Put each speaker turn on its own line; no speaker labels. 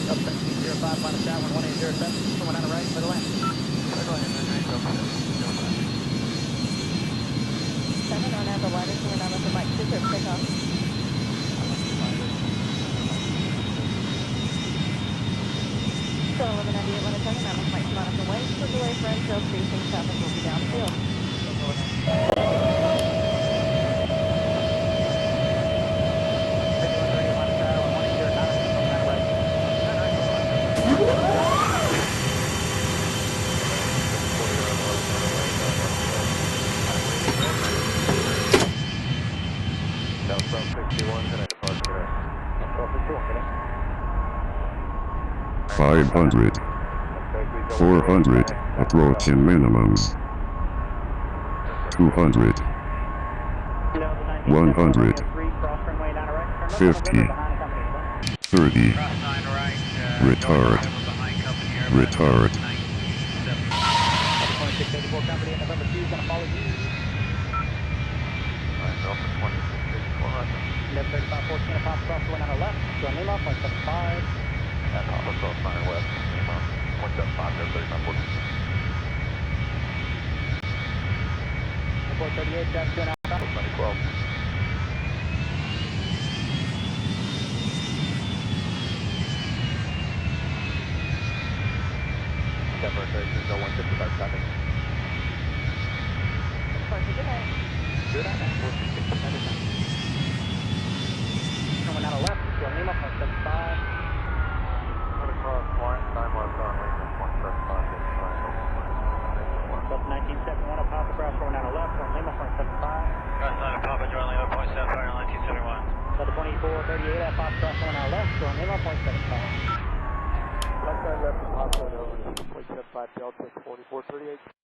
Up 1705, final tower, 1807, someone on the right for the land.
Go ahead,
7 on Apple Ladder, someone on with the Mike 2 for takeoff. So 1198, 107, I'm with Mike 2 on the way. For delay for infill station, traffic will be downfield.
Southbound 61, heading departure today.
500, 400, approaching minimums. 200, 100, 50, 30, retard, retard.
2684 company in November 2 is going to follow you.
Alright, Alpha 2684, roger.
Number 3514, a pop cross the wind on our left, going Lima, 0.75.
At Papa Cross 9 West, Lima, 0.75, go 3514.
Report 38, traffic 2 and Alpha.
2012. Denver 13, go 1 disregard traffic.
Departure, good night.
Good night, 9436, United 9.
Someone on our left, going Lima, 0.75.
Put across 9 West on Lima, 0.75, get triangle.
Delta 1971, a pop cross going on our left, going Lima, 0.75.
Cross 9 of Papa, join Lima, 0.75, 1971.
Delta 2438, a pop cross going on our left, going Lima, 0.75.
Left side left of Papa, over 0.75, Delta 4438.